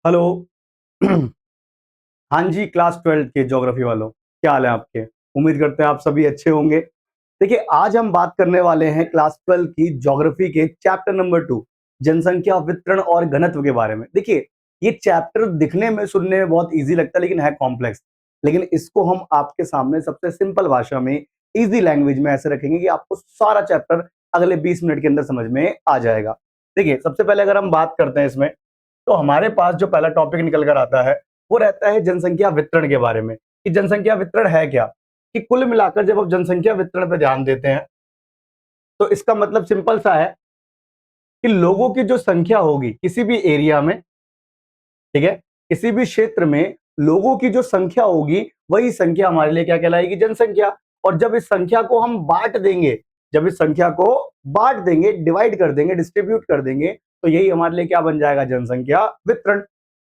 Hello. हाँ जी, class 12 के geography वालों, क्या हाल है आपके? उम्मीद करते हैं आप सभी अच्छे होंगे। देखिए, आज हम बात करने वाले हैं क्लास 12 की ज्योग्राफी के चैप्टर नंबर 2, जनसंख्या वितरण और घनत्व के बारे में। देखिए, ये चैप्टर दिखने में, सुनने में बहुत ईज़ी लगता है, लेकिन है कॉम्प्लेक्स। लेकिन इसको हम आपके सामने सबसे सिंपल भाषा में, ईज़ी लैंग्वेज में ऐसे रखेंगे कि आपको सारा चैप्टर अगले 20 मिनट के अंदर समझ में आ जाएगा। देखिए, सबसे पहले अगर हम बात करते हैं इसमें, तो हमारे पास जो पहला टॉपिक निकल कर आता है, वो रहता है जनसंख्या वितरण के बारे में, कि जनसंख्या वितरण है क्या? कि कुल मिलाकर जब आप जनसंख्या वितरण पे ध्यान देते हैं, तो इसका मतलब सिंपल सा है कि लोगों की जो संख्या होगी किसी भी एरिया में, ठीक है? किसी भी क्षेत्र में लोगों की जो संख्या होगी, वही संख्या हमारे लिए क्या कहलाएगी? जनसंख्या। और जब इस संख्या को हम बाँट देंगे, जब इस संख्या को बाँट देंगे, डिवाइड कर देंगे, डिस्ट्रीब्यूट कर देंगे, तो यही हमारे लिए क्या बन जाएगा? जनसंख्या वितरण।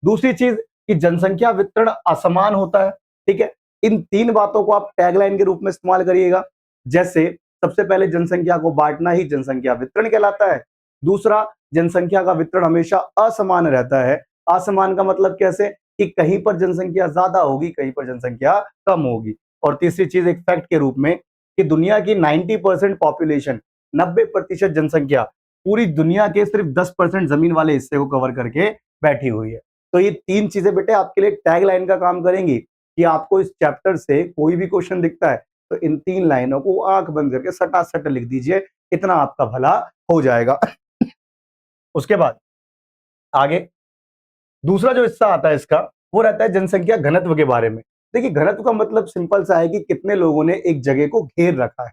दूसरी चीज़ कि जनसंख्या वितरण असमान होता है, ठीक है? इन 3 बातों को आप टैगलाइन के रूप में इस्तेमाल करिएगा। जैसे सबसे पहले जनसंख्या को बाँटना ही जनसंख्या वितरण कहलाता है। दूसरा, जनसंख्या का वितरण हमेशा असमान रहता है। असमान का मतलब कैसे? कि कहीं पर जनसंख्या ज्यादा होगी, कहीं पर जनसंख्या कम होगी। और तीसरी चीज एक फैक्ट के रूप में कि दुनिया की 90% पॉपुलेशन, 90% जनसंख्या पूरी दुनिया के सिर्फ 10% जमीन वाले हिस्से को कवर करके बैठी हुई है। तो ये 3 चीजें बेटे आपके लिए टैग लाइन का काम करेंगी कि आपको इस चैप्टर से कोई भी क्वेश्चन दिखता है, तो इन 3 लाइनों को आंख बंद करके सटासट लिख दीजिए, इतना आपका भला हो जाएगा। उसके बाद आगे दूसरा जो हिस्सा आता है इसका, वो रहता है जनसंख्या घनत्व के बारे में। देखिए, घनत्व का मतलब सिंपल सा है कि कितने लोगों ने एक जगह को घेर रखा है।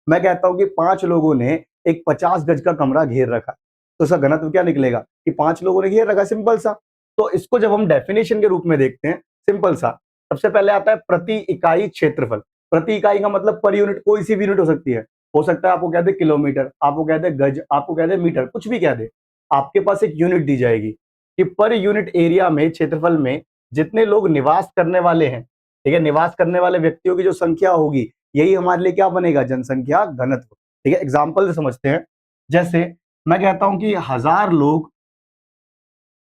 मैं कहता हूं कि 5 लोगों ने एक 50 गज का कमरा घेर रखा है, तो इसका घनत्व क्या निकलेगा? कि 5 लोगों ने घेर रखा है, सिंपल सा। तो इसको जब हम डेफिनेशन के रूप में देखते हैं, सिंपल सा, सबसे पहले आता है प्रति इकाई क्षेत्रफल। प्रति इकाई का मतलब पर यूनिट, कोई सी भी यूनिट हो सकती है। हो सकता है आपको कह दे किलोमीटर, आपको कह दे गज, आपको कह दे मीटर, कुछ भी कह दे। आपके पास एक यूनिट दी जाएगी कि पर यूनिट एरिया में, क्षेत्रफल में जितने लोग निवास करने वाले हैं, ठीक है, निवास करने वाले व्यक्तियों की जो संख्या होगी, यही हमारे लिए क्या बनेगा? जनसंख्या घनत्व। ठीक है, एग्जाम्पल से समझते हैं। जैसे मैं कहता हूं कि 1000 लोग,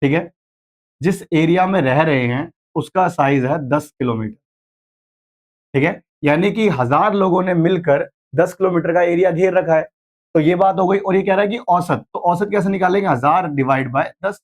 ठीक है, जिस एरिया में रह रहे हैं उसका साइज है 10 किलोमीटर, ठीक है, यानी कि 1000 लोगों ने मिलकर 10 किलोमीटर का एरिया घेर रखा है। तो ये बात हो गई। और ये कह रहा है कि औसत, तो औसत कैसे निकालेंगे? 1000 डिवाइड बाय 10,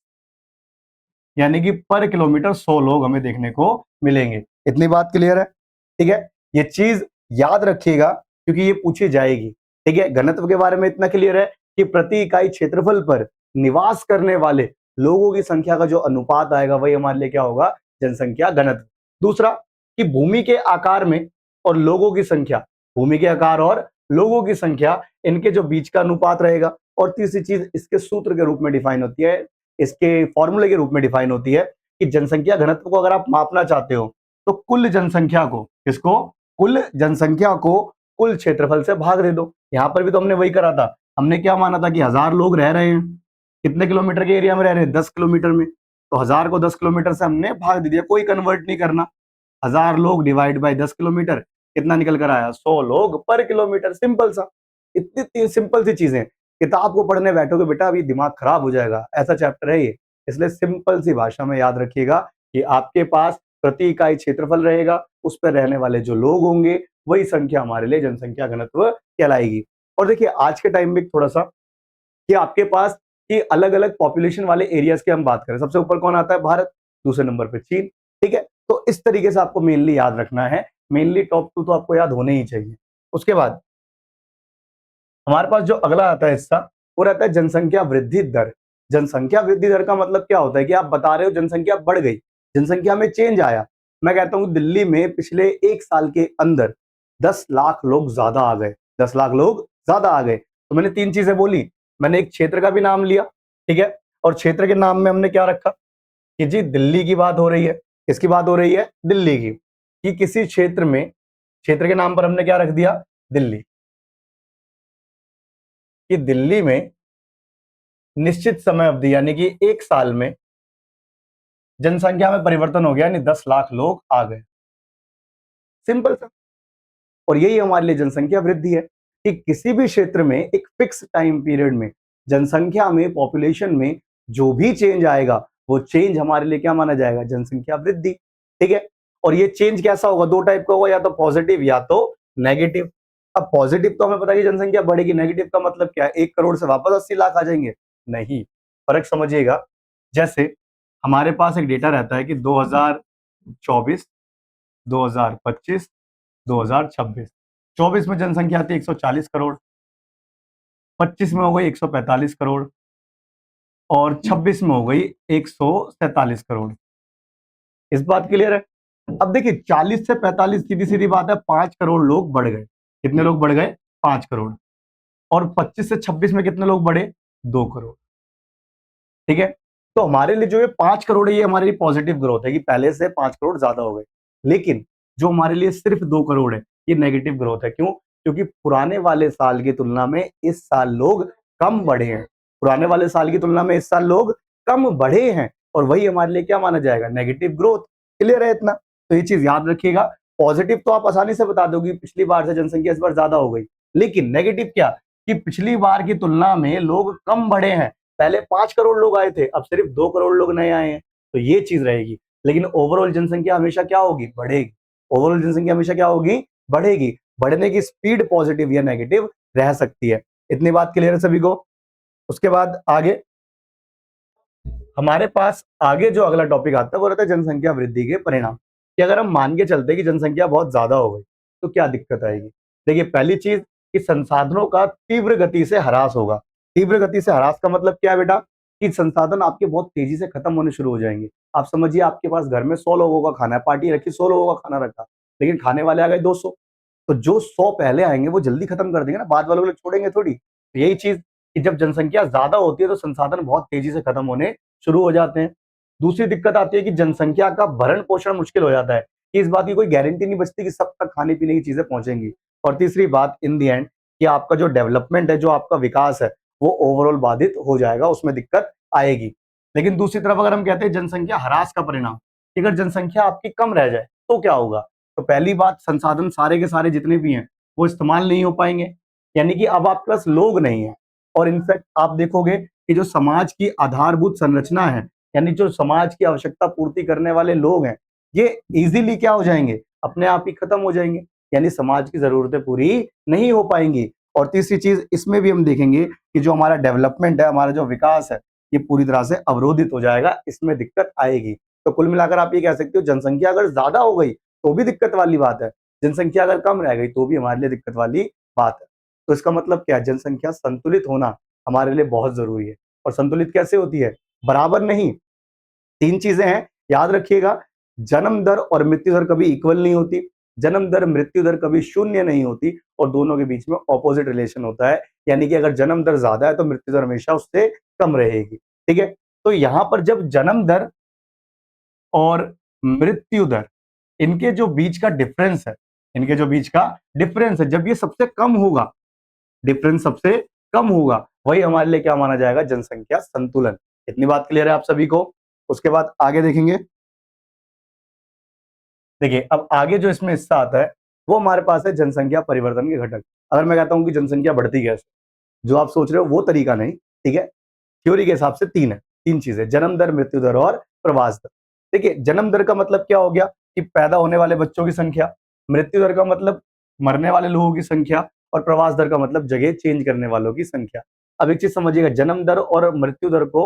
यानी कि पर किलोमीटर 100 लोग हमें देखने को मिलेंगे। इतनी बात क्लियर है? ठीक है, ये चीज याद रखिएगा क्योंकि ये पूछी जाएगी। ठीक है, घनत्व के बारे में इतना क्लियर है कि प्रति इकाई क्षेत्रफल पर निवास करने वाले लोगों की संख्या का जो अनुपात आएगा, वही हमारे लिए क्या होगा? जनसंख्या घनत्व। दूसरा, कि भूमि के आकार में और लोगों की संख्या, भूमि के आकार और लोगों की संख्या, इनके जो बीच का अनुपात रहेगा। और तीसरी चीज इसके सूत्र के रूप में डिफाइन होती है, इसके फॉर्मूले के रूप में डिफाइन होती है कि जनसंख्या घनत्व को अगर आप मापना चाहते हो, तो कुल जनसंख्या को, किसको? कुल जनसंख्या को कुल क्षेत्रफल से भाग दे दो। यहां पर भी तो हमने वही करा था। हमने क्या माना था कि 1000 लोग रह रहे हैं, कितने किलोमीटर के एरिया में रह रहे हैं? 10 किलोमीटर में। तो 1000 को 10 किलोमीटर से हमने भाग दे दिया, कोई कन्वर्ट नहीं करना। 1000 लोग डिवाइड बाय 10 किलोमीटर, कितना निकल कर आया? 100 लोग पर किलोमीटर। सिंपल सा। इतनी सिंपल सी चीजें, किताब को पढ़ने बैठोगे बेटा, अभी दिमाग खराब हो जाएगा, ऐसा चैप्टर है ये। इसलिए सिंपल सी भाषा में याद रखिएगा कि आपके पास प्रति इकाई क्षेत्रफल रहेगा, उस पर रहने वाले जो लोग होंगे, वही संख्या हमारे लिए जनसंख्या घनत्व कहलाएगी। और देखिए, आज के टाइम में थोड़ा सा कि आपके पास कि अलग अलग पॉपुलेशन वाले एरियाज की हम बात करें, सबसे ऊपर कौन आता है? भारत। दूसरे नंबर पे चीन। ठीक है, तो इस तरीके से आपको मेनली याद रखना है। मेनली टॉप 2 तो आपको याद होने ही चाहिए। उसके बाद हमारे पास जो अगला आता है हिस्सा, वो रहता है जनसंख्या वृद्धि दर। जनसंख्या वृद्धि दर का मतलब क्या होता है? कि आप बता रहे हो जनसंख्या बढ़ गई, जनसंख्या में चेंज आया। मैं कहता हूं दिल्ली में पिछले 1 साल के अंदर 10 लाख लोग ज्यादा आ गए, 10 लाख लोग ज्यादा आ गए। तो मैंने 3 चीजें बोली। मैंने एक क्षेत्र का भी नाम लिया, ठीक है, और क्षेत्र के नाम में हमने क्या रखा? कि जी दिल्ली की बात हो रही है। किसकी बात हो रही है? दिल्ली की। कि किसी क्षेत्र में, क्षेत्र के नाम पर हमने क्या रख दिया? दिल्ली। कि दिल्ली में निश्चित समय अवधि, यानी कि 1 साल में जनसंख्या में परिवर्तन हो गया, यानी 10 लाख लोग आ गए। सिंपल सा। और यही हमारे लिए जनसंख्या वृद्धि है कि किसी भी क्षेत्र में एक फिक्स टाइम पीरियड में जनसंख्या में, पॉपुलेशन में जो भी चेंज आएगा, वो चेंज हमारे लिए क्या माना जाएगा, जनसंख्या वृद्धि। ठीक है, और ये चेंज कैसा होगा, दो टाइप का होगा, या तो पॉजिटिव या तो नेगेटिव। अब पॉजिटिव तो हमें पता है कि जनसंख्या बढ़ेगी, नेगेटिव का मतलब क्या है, 1 करोड़ से वापस 80 लाख आ जाएंगे, नहीं। फर्क समझिएगा, जैसे हमारे पास एक डेटा रहता है कि 2024, 2025, 2026। 24 में जनसंख्या आती है 140 करोड़, 25 में हो गई 145 करोड़, और 26 में हो गई 147 करोड़। इस बात क्लियर है। अब देखिए 40 से 45 सीधी सीधी बात है, 5 करोड़ लोग बढ़ गए। कितने लोग बढ़ गए, 5 करोड़। और 25 से 26 में कितने लोग बढ़े, 2 करोड़। ठीक है, तो हमारे लिए जो ये 5 करोड़ है, ये हमारे लिए पॉजिटिव ग्रोथ है कि पहले से 5 करोड़ ज्यादा हो गए। लेकिन जो हमारे लिए सिर्फ 2 करोड़ है, ये नेगेटिव ग्रोथ है। क्यों, क्योंकि पुराने वाले साल की तुलना में इस साल लोग कम बढ़े हैं। पुराने वाले साल की तुलना में इस साल लोग कम बढ़े हैं, और वही हमारे लिए क्या माना जाएगा, नेगेटिव ग्रोथ। क्लियर है इतना, तो ये चीज याद रखिएगा। पॉजिटिव तो आप आसानी से बता दोगे, पिछली बार से जनसंख्या इस बार ज्यादा हो गई। लेकिन नेगेटिव क्या, कि पिछली बार की तुलना में लोग कम बढ़े हैं। पहले 5 करोड़ लोग आए थे, अब सिर्फ 2 करोड़ लोग नए आए हैं, तो ये चीज रहेगी। लेकिन ओवरऑल जनसंख्या हमेशा क्या होगी, बढ़ेगी। ओवरऑल जनसंख्या हमेशा क्या होगी, बढ़ेगी। बढ़ने की स्पीड पॉजिटिव या नेगेटिव रह सकती है। इतनी बात क्लियर है सभी को। उसके बाद आगे हमारे पास आगे जो अगला टॉपिक आता है वो रहता है जनसंख्या वृद्धि के परिणाम। कि अगर हम मान के चलते कि जनसंख्या बहुत ज्यादा हो गई तो क्या दिक्कत आएगी। देखिए पहली चीज कि संसाधनों का तीव्र गति से ह्रास होगा। तीव्र गति से ह्रास का मतलब क्या है बेटा, कि संसाधन आपके बहुत तेजी से खत्म होने शुरू हो जाएंगे। आप समझिए आपके पास घर में 100 लोगों का खाना है, पार्टी रखी, 100 लोगों का खाना रखा, लेकिन खाने वाले आ गए 200। तो जो 100 पहले आएंगे वो जल्दी खत्म कर देंगे ना, बाद वालों को छोड़ेंगे थोड़ी। तो यही चीज कि जब जनसंख्या ज्यादा होती है तो संसाधन बहुत तेजी से खत्म होने शुरू हो जाते हैं। दूसरी दिक्कत आती है कि जनसंख्या का भरण पोषण मुश्किल हो जाता है, कि इस बात की कोई गारंटी नहीं बचती कि सब तक खाने पीने की चीजें पहुंचेंगी। और तीसरी बात इन दी एंड, कि आपका जो डेवलपमेंट है, जो आपका विकास है, वो ओवरऑल बाधित हो जाएगा, उसमें दिक्कत आएगी। लेकिन दूसरी तरफ अगर हम कहते हैं जनसंख्या ह्रास का परिणाम, कि अगर जनसंख्या आपकी कम रह जाए तो क्या होगा। तो पहली बात, संसाधन सारे के सारे जितने भी हैं वो इस्तेमाल नहीं हो पाएंगे, यानी कि अब आपके पास लोग नहीं है। और इनफैक्ट आप देखोगे कि जो समाज की आधारभूत संरचना है, यानी जो समाज की आवश्यकता पूर्ति करने वाले लोग हैं, ये इजीली क्या हो जाएंगे, अपने आप ही खत्म हो जाएंगे, यानी समाज की जरूरतें पूरी नहीं हो पाएंगी। और तीसरी चीज इसमें भी हम देखेंगे कि जो हमारा डेवलपमेंट है, हमारा जो विकास है, ये पूरी तरह से अवरोधित हो जाएगा, इसमें दिक्कत आएगी। तो कुल मिलाकर आप ये कह सकते हो, जनसंख्या अगर ज्यादा हो गई तो भी दिक्कत वाली बात है, जनसंख्या अगर कम रह गई तो भी हमारे लिए दिक्कत वाली बात है। तो इसका मतलब क्या है, जनसंख्या संतुलित होना हमारे लिए बहुत जरूरी है। और संतुलित कैसे होती है, बराबर नहीं। 3 चीजें हैं, याद रखिएगा। जन्म दर और मृत्यु दर कभी इक्वल नहीं होती, जन्म दर मृत्यु दर कभी शून्य नहीं होती, और दोनों के बीच में ऑपोजिट रिलेशन होता है। यानी कि अगर जन्म दर ज्यादा है तो मृत्यु दर हमेशा उससे कम रहेगी। ठीक है, तो यहां पर जब जन्म दर और मृत्यु दर, इनके जो बीच का डिफरेंस है, इनके जो बीच का डिफरेंस है, जब ये सबसे कम होगा, डिफरेंस सबसे कम होगा, वही हमारे लिए क्या माना जाएगा, जनसंख्या संतुलन। इतनी बात क्लियर है आप सभी को। उसके बाद आगे देखेंगे। देखिए अब आगे जो इसमें हिस्सा आता है वो हमारे पास है जनसंख्या परिवर्तन के घटक। अगर मैं कहता हूं कि जनसंख्या बढ़ती कैसे, जो आप सोच रहे हो वो तरीका नहीं। ठीक है, थ्योरी के हिसाब से 3 है, 3 चीजें, जन्म दर, मृत्यु दर और प्रवास दर। देखिए जन्म दर का मतलब क्या हो गया, कि पैदा होने वाले बच्चों की संख्या। मृत्यु दर का मतलब मरने वाले लोगों की संख्या। और प्रवास दर का मतलब जगह चेंज करने वालों की संख्या। अब एक चीज समझिएगा, जन्म दर और मृत्यु दर को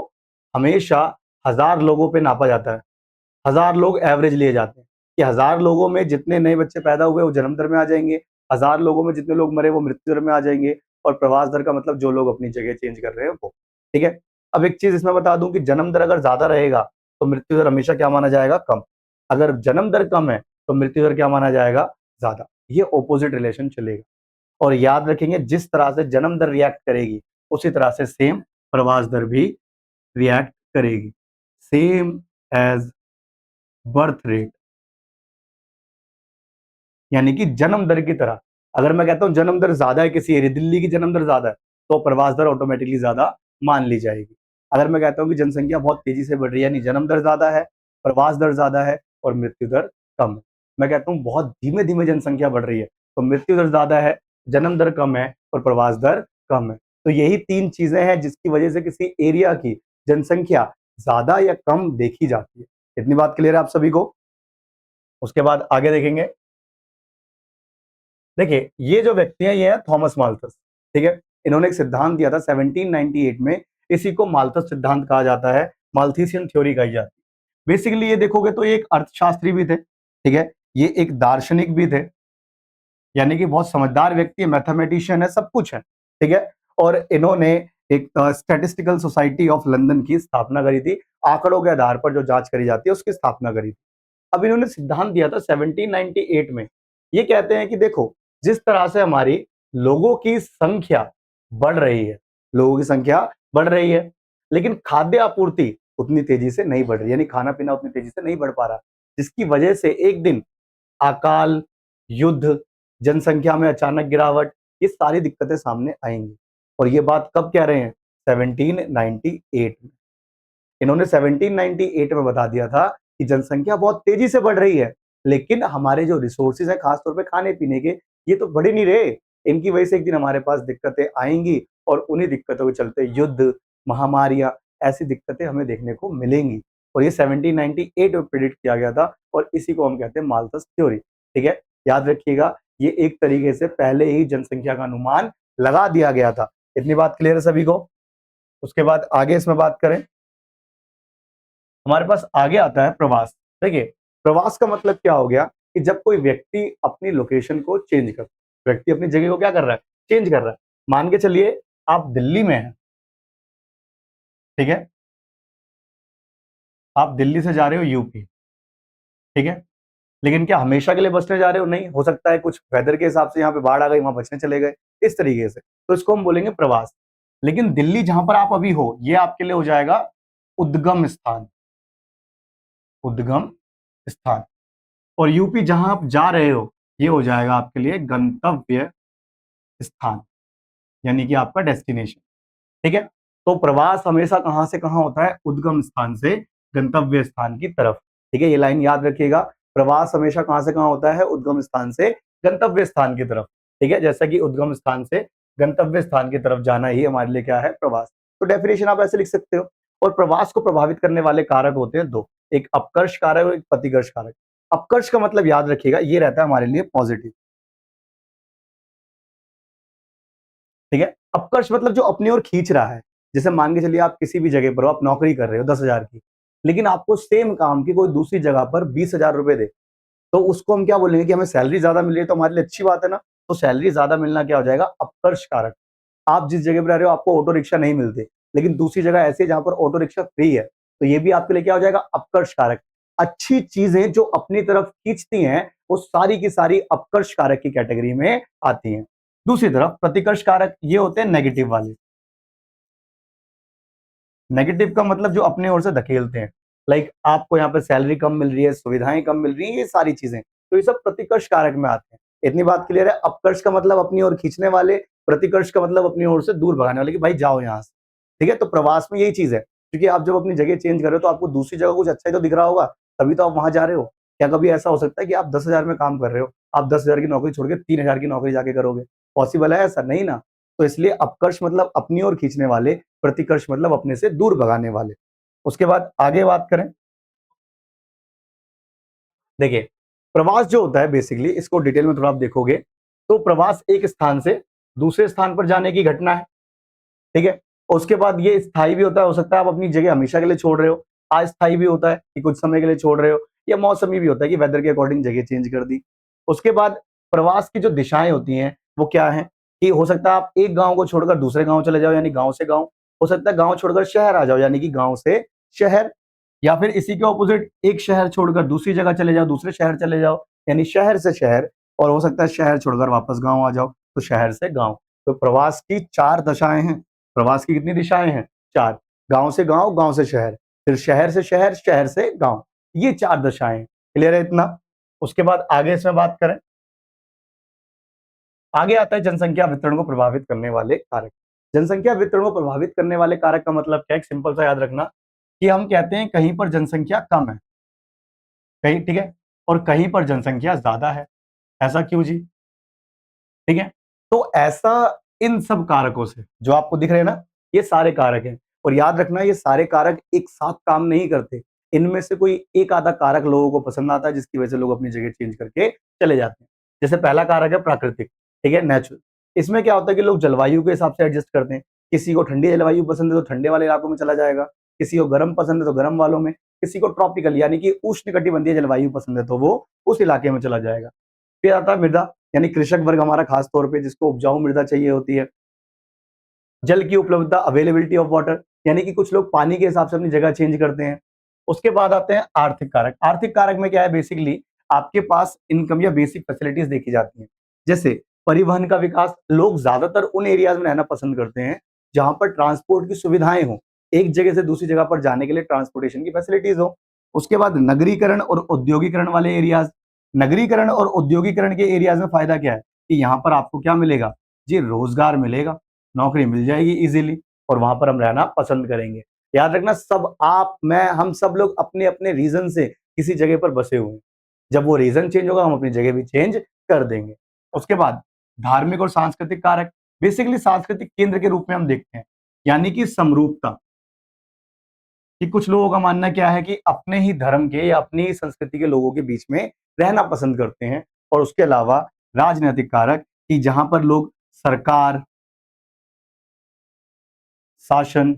हमेशा 1000 लोगों पे नापा जाता है। 1000 लोग एवरेज लिए जाते हैं, कि 1000 लोगों में जितने नए बच्चे पैदा हुए वो जन्म दर में आ जाएंगे, 1000 लोगों में जितने लोग मरे वो मृत्यु दर में आ जाएंगे। और प्रवास दर का मतलब जो लोग अपनी जगह चेंज कर रहे हैं वो। ठीक है, अब एक चीज इसमें बता दूं कि जन्म दर अगर ज्यादा रहेगा तो मृत्यु दर हमेशा क्या माना जाएगा, कम। अगर जन्म दर कम है तो मृत्यु दर क्या माना जाएगा, ज्यादा। ये ऑपोजिट रिलेशन चलेगा। और याद रखेंगे, जिस तरह से जन्म दर रिएक्ट करेगी उसी तरह से सेम प्रवास दर भी रिएक्ट करेगी। सेम एज बर्थ रेट, यानी कि जन्म दर की तरह। अगर मैं कहता हूं जन्म दर ज्यादा है किसी एरिया, दिल्ली की जन्म दर ज्यादा है, तो प्रवास दर ऑटोमेटिकली ज्यादा मान ली जाएगी। अगर मैं कहता हूं कि जनसंख्या बहुत तेजी से बढ़ रही है, यानी जन्म दर ज्यादा है, प्रवास दर ज्यादा है और मृत्यु दर कम है। मैं कहता हूं बहुत धीमे धीमे जनसंख्या बढ़ रही है, तो मृत्यु दर ज्यादा है, जन्म दर कम है और प्रवास दर कम है। तो यही 3 चीजें हैं जिसकी वजह से किसी एरिया की जनसंख्या ज्यादा या कम देखी जाती है। इतनी बात क्लियर है आप सभी को? उसके बाद आगे देखेंगे। देखिए ये जो व्यक्ति है ये है थॉमस माल्थस, ठीक है। इन्होंने एक सिद्धांत दिया था 1798 में, इसी को माल्थस सिद्धांत कहा जाता है, माल्थीसियन थ्योरी कही जाती है। बेसिकली ये देखोगे तो ये एक अर्थशास्त्री भी थे, ठीक है, ये एक दार्शनिक भी थे, यानी कि बहुत समझदार व्यक्ति है, मैथमेटिशियन है, सब कुछ है, ठीक है। और इन्होंने एक स्टैटिस्टिकल सोसाइटी ऑफ लंदन की स्थापना करी थी, आंकड़ों के आधार पर जो जांच करी जाती है उसकी स्थापना करी थी। अब इन्होंने सिद्धांत दिया था 1798 में, ये कहते हैं कि देखो जिस तरह से हमारी लोगों की संख्या बढ़ रही है, लोगों की संख्या बढ़ रही है, लेकिन खाद्य आपूर्ति उतनी तेजी से नहीं बढ़ रही, यानी खाना पीना उतनी तेजी से नहीं बढ़ पा रहा, जिसकी वजह से एक दिन अकाल, युद्ध, जनसंख्या में अचानक गिरावट, ये सारी दिक्कतें सामने आएंगी। और ये बात कब कह रहे हैं? 1798 में। इन्होंने 1798 में बता दिया था कि जनसंख्या बहुत तेजी से बढ़ रही है, लेकिन हमारे जो रिसोर्सेज है खासतौर पे खाने पीने के, ये तो बढ़ ही नहीं रहे। इनकी वजह से एक दिन हमारे पास दिक्कतें आएंगी और उन्हीं दिक्कतों के चलते युद्ध, महामारियां, ऐसी दिक्कतें हमें देखने को मिलेंगी। और ये 1798 में प्रिडिक्ट किया गया था और इसी को हम कहते हैं माल्थस थ्योरी, ठीक है। याद रखिएगा ये एक तरीके से पहले ही जनसंख्या का अनुमान लगा दिया गया था। इतनी बात क्लियर है सभी को? उसके बाद आगे इसमें बात करें, हमारे पास आगे आता है प्रवास। देखिए प्रवास का मतलब क्या हो गया कि जब कोई व्यक्ति अपनी लोकेशन को चेंज कर, व्यक्ति अपनी जगह को क्या कर रहा है? चेंज कर रहा है। मान के चलिए आप दिल्ली में हैं, ठीक है, आप दिल्ली से जा रहे हो यूपी, ठीक है, लेकिन क्या हमेशा के लिए बसने जा रहे हो? नहीं, हो सकता है कुछ वेदर के हिसाब से यहाँ पे बाढ़ आ गई, वहां बचने चले गए, इस तरीके से, तो इसको हम बोलेंगे प्रवास। लेकिन दिल्ली जहां पर आप अभी हो ये आपके लिए हो जाएगा उद्गम स्थान, उद्गम स्थान। और यूपी जहां आप जा रहे हो ये हो जाएगा आपके लिए गंतव्य स्थान, यानी कि आपका डेस्टिनेशन, ठीक है। तो प्रवास हमेशा कहां से कहां होता है? उद्गम स्थान से गंतव्य स्थान की तरफ, ठीक है, ये लाइन याद रखिएगा। प्रवास हमेशा कहां से कहां होता है? उद्गम स्थान से गंतव्य स्थान की तरफ, ठीक है। जैसा कि उद्गम स्थान से गंतव्य स्थान की तरफ जाना ही हमारे लिए क्या है? प्रवास। तो डेफिनेशन आप ऐसे लिख सकते हो। और प्रवास को प्रभावित करने वाले कारक होते हैं दो, एक अपकर्ष कारक और एक प्रतिकर्ष कारक। अपकर्ष का मतलब याद रखिएगा ये रहता है हमारे लिए पॉजिटिव, ठीक है। अपकर्ष मतलब जो अपनी ओर खींच रहा है। जैसे मान के चलिए आप किसी भी जगह पर हो, आप नौकरी कर रहे हो 10,000 की, लेकिन आपको सेम काम की कोई दूसरी जगह पर 20,000 रुपए दे, तो उसको हम क्या बोलेंगे कि हमें सैलरी ज्यादा मिल रही है तो हमारे लिए अच्छी बात है ना। तो सैलरी ज्यादा मिलना क्या हो जाएगा? अपकर्ष कारक। आप जिस जगह पर रह रहे हो आपको ऑटो रिक्शा नहीं मिलते, लेकिन दूसरी जगह ऐसी है जहां पर ऑटो रिक्शा फ्री है, तो ये भी आपके लिए क्या हो जाएगा? अपकर्ष कारक। अच्छी चीजें जो अपनी तरफ खींचती हैं वो सारी की सारी अपकर्ष कारक की कैटेगरी में आती हैं। दूसरी तरफ प्रतिकर्ष कारक ये होते हैं नेगेटिव वाले। नेगेटिव का मतलब जो अपने ओर से धकेलते हैं, लाइक आपको यहाँ पे सैलरी कम मिल रही है, सुविधाएं कम मिल रही है, ये सारी चीजें, तो ये सब प्रतिकर्ष कारक में आते हैं। इतनी बात क्लियर है? अपकर्ष का मतलब अपनी ओर खींचने वाले, प्रतिकर्ष का मतलब अपनी ओर से दूर भगाने वाले कि भाई जाओ यहाँ से, ठीक है। तो प्रवास में यही चीज है, क्योंकि आप जब अपनी जगह चेंज कर रहे हो तो आपको दूसरी जगह कुछ अच्छा ही तो दिख रहा होगा, तभी तो आप वहां जा रहे हो। क्या कभी ऐसा हो सकता है कि आप 10,000 में काम कर रहे हो, आप 10,000 की नौकरी छोड़ के 3,000 की नौकरी जाके करोगे? पॉसिबल है ऐसा? नहीं ना। तो इसलिए अपकर्ष मतलब अपनी ओर खींचने वाले, प्रतिकर्ष मतलब अपने से दूर भगाने वाले। उसके बाद आगे बात करें, देखिए प्रवास जो होता है बेसिकली, इसको डिटेल में थोड़ा आप देखोगे तो प्रवास एक स्थान से दूसरे स्थान पर जाने की घटना है, ठीक है। उसके बाद ये स्थायी भी होता है, हो सकता है आप अपनी जगह हमेशा के लिए छोड़ रहे हो। अस्थायी भी होता है कि कुछ समय के लिए छोड़ रहे हो, या मौसमी भी होता है कि वेदर के अकॉर्डिंग जगह चेंज कर दी। उसके बाद प्रवास की जो दिशाएं होती हैं वो क्या है कि हो सकता है आप एक गांव को छोड़कर दूसरे गांव चले जाओ, यानी गांव से गांव। हो सकता है गांव छोड़कर शहर आ जाओ, यानी कि गांव से शहर। या फिर इसी के ऑपोजिट एक शहर छोड़कर दूसरी जगह चले जाओ, दूसरे शहर चले जाओ, यानी शहर से शहर। और हो सकता है शहर छोड़कर वापस गांव आ जाओ, तो शहर से गांव। तो प्रवास की चार दशाएं हैं। प्रवास की कितनी दिशाएं हैं? चार। गांव से गांव, गांव से शहर, फिर शहर से शहर, शहर से गांव, ये चार दशाएं हैं। क्लियर है इतना? उसके बाद आगे इसमें बात करें, आगे आता है जनसंख्या वितरण को प्रभावित करने वाले कारक। जनसंख्या वितरण को प्रभावित करने वाले कारक का मतलब क्या है? एक सिंपल सा याद रखना कि हम कहते हैं कहीं पर जनसंख्या कम है, कहीं, ठीक है, और कहीं पर जनसंख्या ज्यादा है। ऐसा क्यों जी? ठीक है, तो ऐसा इन सब कारकों से जो आपको दिख रहे हैं ना, ये सारे कारक हैं। और याद रखना ये सारे कारक एक साथ काम नहीं करते, इनमें से कोई एक आधा कारक लोगों को पसंद आता है जिसकी वजह से लोग अपनी जगह चेंज करके चले जाते हैं। जैसे पहला कारक है प्राकृतिक, ठीक है, नेचुरल। इसमें क्या होता है कि लोग जलवायु के हिसाब से एडजस्ट करते हैं। किसी को ठंडी जलवायु पसंद है तो ठंडे वाले इलाकों में चला जाएगा, किसी को गर्म पसंद है तो गर्म वालों में, किसी को ट्रॉपिकल यानी कि उष्णकटिबंधीय जलवायु पसंद है तो वो उस इलाके में चला जाएगा। फिर आता है मृदा, यानी कृषक वर्ग हमारा खास तौर पे जिसको उपजाऊ मृदा चाहिए होती है। जल की उपलब्धता, अवेलेबिलिटी ऑफ वाटर, यानी कि कुछ लोग पानी के हिसाब से अपनी जगह चेंज करते हैं। उसके बाद आते हैं आर्थिक कारक। आर्थिक कारक में क्या है, बेसिकली आपके पास इनकम या बेसिक फैसिलिटीज देखी जाती हैं। जैसे परिवहन का विकास, लोग ज्यादातर उन एरियाज में रहना पसंद करते हैं जहां पर ट्रांसपोर्ट की सुविधाएं हो, एक जगह से दूसरी जगह पर जाने के लिए ट्रांसपोर्टेशन की फैसिलिटीज हो। उसके बाद नगरीकरण और औद्योगिकरण वाले एरियाज। नगरीकरण और औद्योगिकरण के एरियाज में फायदा क्या है कि यहाँ पर आपको क्या मिलेगा जी, रोजगार मिलेगा, नौकरी मिल जाएगी इजीली और वहां पर हम रहना पसंद करेंगे। याद रखना, सब आप, मैं, हम सब लोग अपने अपने रीजन से किसी जगह पर बसे हुए हैं। जब वो रीजन चेंज होगा हम अपनी जगह भी चेंज कर देंगे। उसके बाद धार्मिक और सांस्कृतिक कारक, बेसिकली सांस्कृतिक केंद्र के रूप में हम देखते हैं, यानी कि समरूपता, कि कुछ लोगों का मानना क्या है कि अपने ही धर्म के या अपनी ही संस्कृति के लोगों के बीच में रहना पसंद करते हैं। और उसके अलावा राजनीतिक कारक, कि जहां पर लोग सरकार, शासन,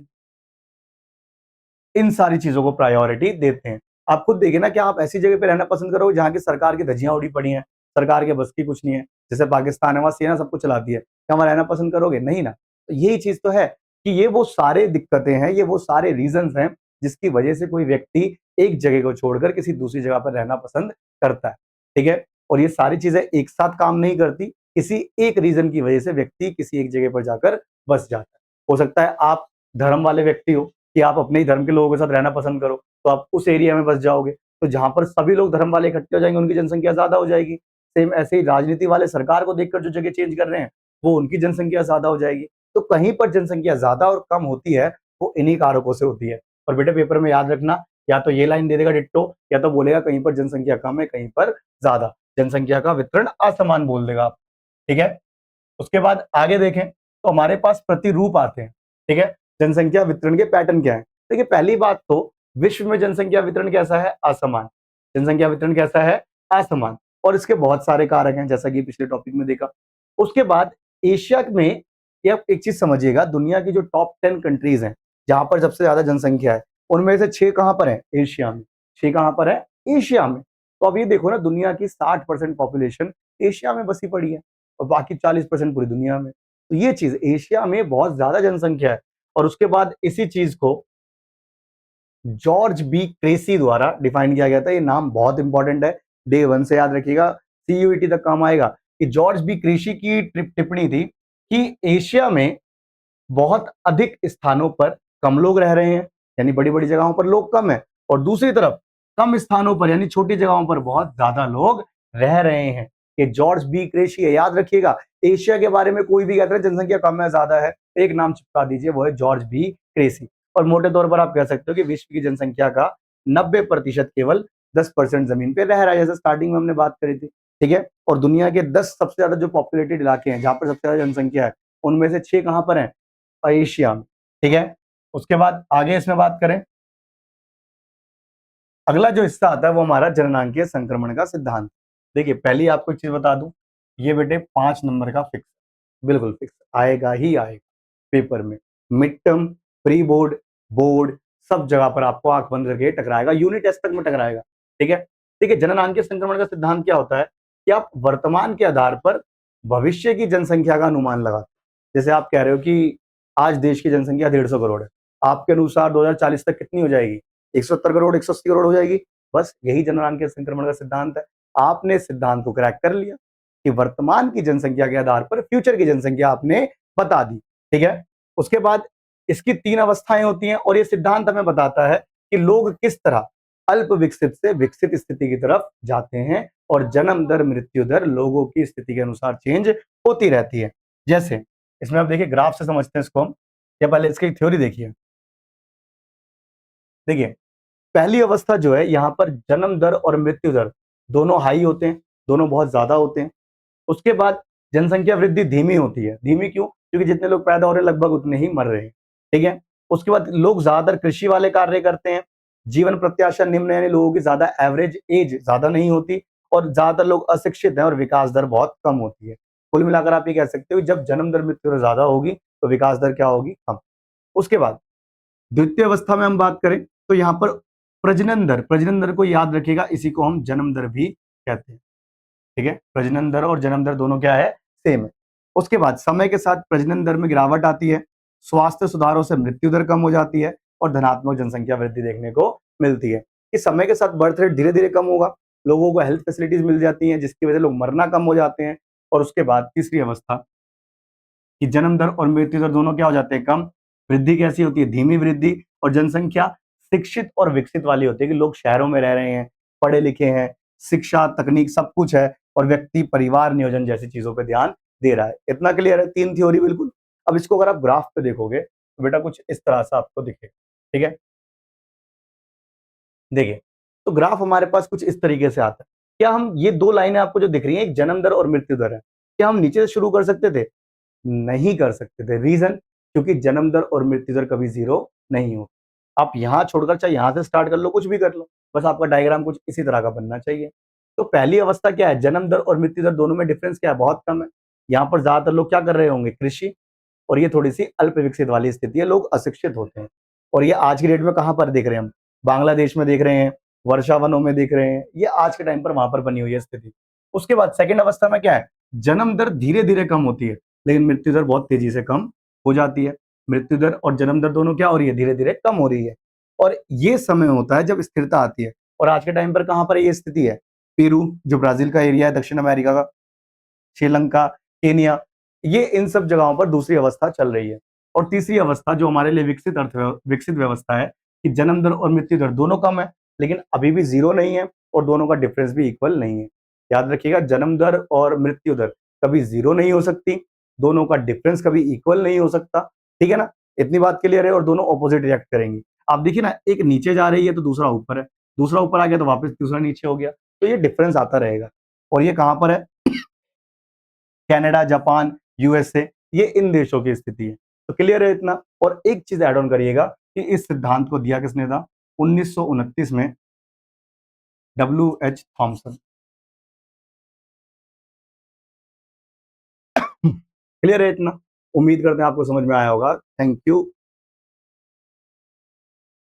इन सारी चीजों को प्रायोरिटी देते हैं। आप खुद देखिए ना, क्या आप ऐसी जगह पे रहना पसंद करोगे जहाँ की सरकार की धज्जियां उड़ी पड़ी हैं, सरकार के बस की कुछ नहीं है, जैसे पाकिस्तान है वहां सेना सब कुछ चलाती है, क्या वहां रहना पसंद करोगे? नहीं ना। तो यही चीज तो है कि ये वो सारे दिक्कतें हैं, ये वो सारे रीजंस हैं जिसकी वजह से कोई व्यक्ति एक जगह को छोड़कर किसी दूसरी जगह पर रहना पसंद करता है, ठीक है। और ये सारी चीजें एक साथ काम नहीं करती, किसी एक रीजन की वजह से व्यक्ति किसी एक जगह पर जाकर बस जाता है। हो सकता है आप धर्म वाले व्यक्ति हो कि आप अपने ही धर्म के लोगों के साथ रहना पसंद करो, तो आप उस एरिया में बस जाओगे, तो जहां पर सभी लोग धर्म वाले इकट्ठे हो जाएंगे उनकी जनसंख्या ज्यादा हो जाएगी। सेम ऐसे ही राजनीति वाले सरकार को देखकर जो जगह चेंज कर रहे हैं वो उनकी जनसंख्या ज्यादा हो जाएगी। तो कहीं पर जनसंख्या ज्यादा और कम होती है वो इन्हीं कारकों से होती है। और बेटे पेपर में याद रखना, या तो ये लाइन दे देगा डिट्टो, या तो बोलेगा कहीं पर जनसंख्या कम है कहीं पर ज्यादा, जनसंख्या का वितरण असमान बोल देगा आप, ठीक है। उसके बाद आगे देखें तो हमारे पास प्रतिरूप आते हैं, ठीक है। जनसंख्या वितरण के पैटर्न क्या है? देखिए पहली बात तो विश्व में जनसंख्या वितरण कैसा है? असमान। जनसंख्या वितरण कैसा है? असमान। और इसके बहुत सारे कारक हैं जैसा कि पिछले टॉपिक में देखा। उसके बाद एशिया में, ये आप एक चीज समझिएगा, दुनिया की जो टॉप 10 कंट्रीज हैं जहां पर सबसे ज्यादा जनसंख्या है, उनमें से 6 कहां पर है? एशिया में। 6 कहां पर है? एशिया में। तो अब ये देखो ना, दुनिया की 60% पॉपुलेशन एशिया में बसी पड़ी है और बाकी 40% पूरी दुनिया में। तो ये चीज, एशिया में बहुत ज्यादा जनसंख्या है। और उसके बाद इसी चीज को जॉर्ज बी क्रेसी द्वारा डिफाइन किया गया था। ये नाम बहुत इंपॉर्टेंट है, डे 1 से याद रखिएगा, सीयूईटी तक काम आएगा। कि जॉर्ज बी क्रेसी की टिप्पणी थी कि एशिया में बहुत अधिक स्थानों पर कम लोग रह रहे हैं, यानी बड़ी बड़ी जगहों पर लोग कम है, और दूसरी तरफ कम स्थानों पर यानी छोटी जगहों पर बहुत ज्यादा लोग रह रहे हैं। ये जॉर्ज बी क्रेसी है, याद रखिएगा। एशिया के बारे में कोई भी कहता है जनसंख्या कम है ज्यादा है, एक नाम चिपका दीजिए, वो है जॉर्ज बी क्रेसी। और मोटे तौर पर आप कह सकते हो कि विश्व की जनसंख्या का 90% केवल 10% जमीन पे रह रहा है, जैसे स्टार्टिंग में हमने बात करी थी, ठीक है। और दुनिया के 10 सबसे ज्यादा जो पॉपुलेटेड इलाके हैं जहां पर सबसे ज्यादा जनसंख्या है, उनमें से 6 कहां पर है? एशिया में, ठीक है। उसके बाद आगे इसमें बात करें, अगला जो हिस्सा आता है वो हमारा जननांकीय संक्रमण का सिद्धांत। देखिए पहले आपको एक चीज बता दूं, ये बेटे 5 नंबर का फिक्स, बिल्कुल फिक्स आएगा ही आएगा पेपर में, mid term, pre board, board, सब जगह पर आपको आंख बंद करके टकराएगा, यूनिट टेस्ट तक में टकराएगा, ठीक है। देखिए जननांकीय संक्रमण का सिद्धांत क्या होता है कि आप वर्तमान के आधार पर भविष्य की जनसंख्या का अनुमान लगाते हैं। जैसे आप कह रहे हो कि आज देश की जनसंख्या 150 करोड़ है, आपके अनुसार 2040 तक कितनी हो जाएगी? 170 करोड़, 180 करोड़ हो जाएगी। बस यही जननांकीय संक्रमण का सिद्धांत है। आपने इस सिद्धांत को क्रैक कर लिया कि वर्तमान की जनसंख्या के आधार पर फ्यूचर की जनसंख्या आपने बता दी, ठीक है। उसके बाद इसकी 3 अवस्थाएं होती हैं और ये सिद्धांत हमें बताता है कि लोग किस तरह अल्प विकसित से विकसित स्थिति की तरफ जाते हैं, और जन्म दर मृत्यु दर लोगों की स्थिति के अनुसार चेंज होती रहती है। जैसे इसमें आप देखिए, ग्राफ से समझते हैं इसको हम, या पहले इसकी थ्योरी देखिए। देखिए पहली अवस्था जो है, यहाँ पर जन्म दर और मृत्यु दर दोनों हाई होते हैं, दोनों बहुत ज्यादा होते हैं। उसके बाद जनसंख्या वृद्धि धीमी होती है। धीमी क्यों? क्योंकि जितने लोग पैदा हो रहे हैं लगभग उतने ही मर रहे हैं, ठीक है। उसके बाद लोग ज्यादातर कृषि वाले कार्य करते हैं, जीवन प्रत्याशा निम्न यानी लोगों की ज्यादा एवरेज एज ज्यादा नहीं होती, और ज्यादातर लोग अशिक्षित हैं और विकास दर बहुत कम होती है। कुल मिलाकर आप ये कह सकते हो कि जब जन्म दर मृत्यु दर ज्यादा होगी तो विकास दर क्या होगी, कम। उसके बाद द्वितीय अवस्था में हम बात करें तो यहाँ पर प्रजनन दर को याद रखिएगा, इसी को हम जन्म दर भी कहते हैं। ठीक है, प्रजनन दर और जन्म दर दोनों क्या है, सेम है। उसके बाद समय के साथ प्रजनन दर में गिरावट आती है, स्वास्थ्य सुधारों से मृत्यु दर कम हो जाती है और धनात्मक जनसंख्या वृद्धि देखने को मिलती है। कि समय के साथ बर्थ रेट धीरे धीरे कम होगा, लोगों को हेल्थ फैसिलिटीज मिल जाती हैं जिसकी वजह से लोग मरना कम हो जाते हैं। और उसके बाद तीसरी अवस्था कि जन्म दर और मृत्यु दर दोनों क्या हो जाते हैं, कम। वृद्धि कैसी होती है, धीमी वृद्धि, और जनसंख्या शिक्षित और विकसित वाली होती है कि लोग शहरों में रह रहे हैं, पढ़े लिखे हैं, शिक्षा तकनीक सब कुछ है, और व्यक्ति परिवार नियोजन जैसी चीजों पर ध्यान दे रहा है। इतना क्लियर है, तीन थ्योरी बिल्कुल। अब इसको अगर आप ग्राफ पे देखोगे तो बेटा कुछ इस तरह से आपको दिखेगा। ठीक है, देखिए, तो ग्राफ हमारे पास कुछ इस तरीके से आता है। क्या हम ये दो लाइनें आपको जो दिख रही हैं, एक जन्म दर और मृत्यु दर है, क्या हम नीचे से शुरू कर सकते थे? नहीं कर सकते थे। रीजन, क्योंकि जन्म दर और मृत्यु दर कभी जीरो नहीं हो। आप यहां छोड़कर चाहे यहां से स्टार्ट कर लो, कुछ भी कर लो, बस आपका डायग्राम कुछ इसी तरह का बनना चाहिए। तो पहली अवस्था क्या है, जन्म दर और मृत्यु दर दोनों में डिफरेंस क्या है, बहुत कम है। यहाँ पर ज्यादातर लोग क्या कर रहे होंगे, कृषि, और ये थोड़ी सी अल्प विकसित वाली स्थिति है, लोग अशिक्षित होते हैं। और ये आज की डेट में कहां पर देख रहे हैं हम, बांग्लादेश में देख रहे हैं, वर्षावनों में देख रहे हैं, ये आज के टाइम पर वहां पर बनी हुई है स्थिति। उसके बाद सेकंड अवस्था में क्या है, जन्म दर धीरे धीरे कम होती है लेकिन मृत्यु दर बहुत तेजी से कम हो जाती है। मृत्यु दर और जन्म दर दोनों क्या हो रही है, धीरे धीरे कम हो रही है। और ये समय होता है जब स्थिरता आती है। और आज के टाइम पर कहां पर ये स्थिति है, पेरू जो ब्राजील का एरिया है, दक्षिण अमेरिका का, श्रीलंका, केनिया, ये इन सब जगहों पर दूसरी अवस्था चल रही है। और तीसरी अवस्था जो हमारे लिए विकसित व्यवस्था है कि जन्म दर और मृत्यु दर दोनों कम है लेकिन अभी भी जीरो नहीं है, और दोनों का डिफरेंस भी इक्वल नहीं है। याद रखिएगा, जन्म दर और मृत्यु दर कभी जीरो नहीं हो सकती, दोनों का डिफरेंस कभी इक्वल नहीं हो सकता। ठीक है ना, इतनी बात क्लियर है। और दोनों ऑपोजिट रिएक्ट करेंगी। आप देखिए ना, एक नीचे जा रही है तो दूसरा ऊपर है, दूसरा ऊपर आ गया तो वापस दूसरा नीचे हो गया, तो ये डिफरेंस आता रहेगा। और ये कहां पर है, कनाडा, जापान, यूएसए, ये इन देशों की स्थिति है। तो क्लियर है इतना। और एक चीज ऐड ऑन करिएगा कि इस सिद्धांत को दिया किसने था, 1929 में WH थॉमसन। क्लियर है इतना, उम्मीद करते हैं आपको समझ में आया होगा। Thank you.